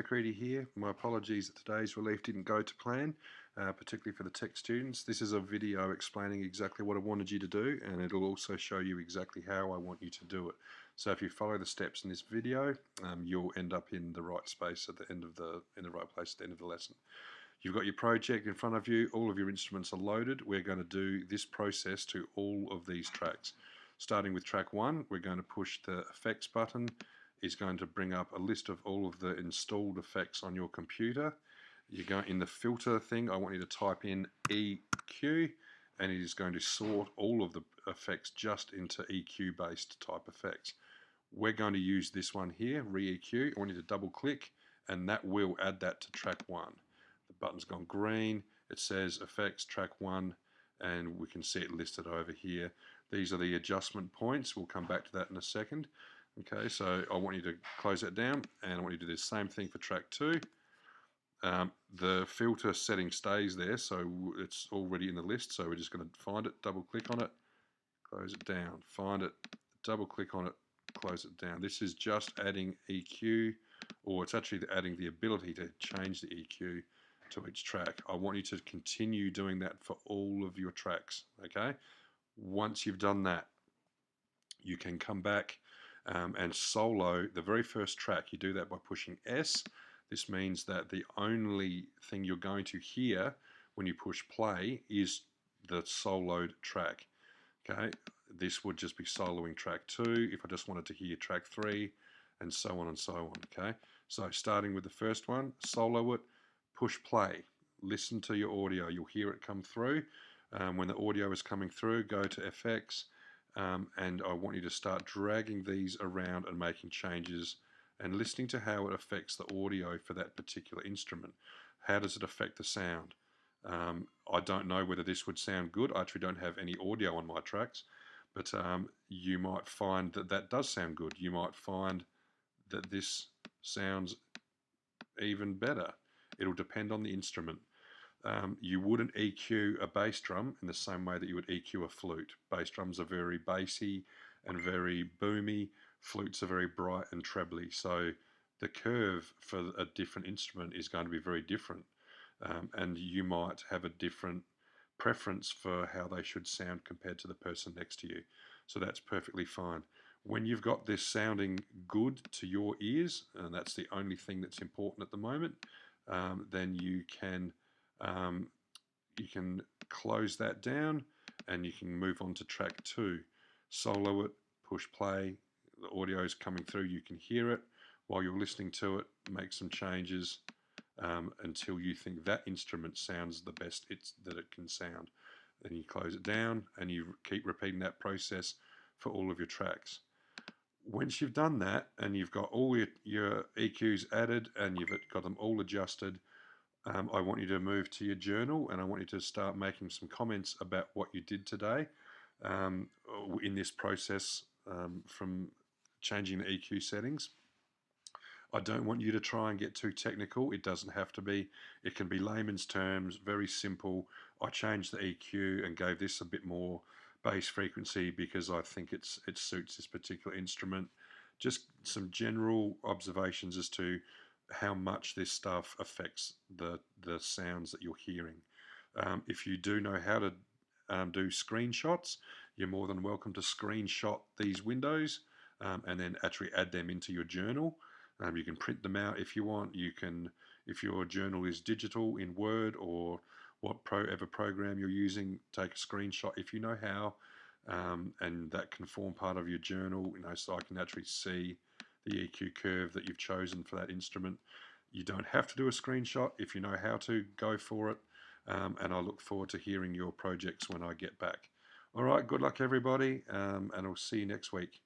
Creedy here. My apologies that today's relief didn't go to plan, particularly for the tech students. This is a video explaining exactly what I wanted you to do, and it'll also show you exactly how I want you to do it. So if you follow the steps in this video, you'll end up in the right space at the end of in the right place at the end of the lesson. You've got your project in front of you, all of your instruments are loaded. We're going to do this process to all of these tracks. Starting with track 1, we're going to push the effects button. It's going to bring up a list of all of the installed effects on your computer. You go in the filter thing, I want you to type in EQ, and it is going to sort all of the effects just into EQ based type effects. We're going to use this one here, Re-EQ. I want you to double click, and that will add that to track 1. The button's gone green, it says effects track 1, and we can see it listed over here. These are the adjustment points. We'll come back to that in a second. Okay, so I want you to close that down, and I want you to do the same thing for track 2. The filter setting stays there, so it's already in the list, so we're just going to find it, double click on it, close it down, find it, double click on it, close it down. This is just adding EQ, or it's actually adding the ability to change the EQ to each track. I want you to continue doing that for all of your tracks. Okay, once you've done that, you can come back and solo the very first track. You do that by pushing S. This means that the only thing you're going to hear when you push play is the soloed track. Okay, this would just be soloing track 2 if I just wanted to hear track 3, and so on and so on. Okay, so starting with the first one, solo it, push play, listen to your audio, you'll hear it come through. When the audio is coming through, go to FX, and I want you to start dragging these around and making changes and listening to how it affects the audio for that particular instrument. How does it affect the sound? I don't know whether this would sound good. I actually don't have any audio on my tracks, but you might find that that does sound good. You might find that this sounds even better. It'll depend on the instrument. You wouldn't EQ a bass drum in the same way that you would EQ a flute. Bass drums are very bassy and very boomy. Flutes are very bright and trebly. So the curve for a different instrument is going to be very different. And you might have a different preference for how they should sound compared to the person next to you. So that's perfectly fine. When you've got this sounding good to your ears, and that's the only thing that's important at the moment, then you can close that down and you can move on to track 2. Solo it, push play, the audio is coming through, you can hear it. While you're listening to it, make some changes until you think that instrument sounds the best that it can sound. Then you close it down and you keep repeating that process for all of your tracks. Once you've done that and you've got all your EQs added and you've got them all adjusted, I want you to move to your journal, and I want you to start making some comments about what you did today in this process from changing the EQ settings. I don't want you to try and get too technical. It doesn't have to be. It can be layman's terms, very simple. I changed the EQ and gave this a bit more bass frequency because I think it suits this particular instrument. Just some general observations as to how much this stuff affects the sounds that you're hearing. If you do know how to do screenshots, you're more than welcome to screenshot these windows and then actually add them into your journal. You can print them out if you want. You can, if your journal is digital in Word or whatever program you're using, take a screenshot if you know how, and that can form part of your journal. So I can actually see the EQ curve that you've chosen for that instrument. You don't have to do a screenshot. If you know how to, go for it. And I look forward to hearing your projects when I get back. All right, good luck everybody, and I'll see you next week.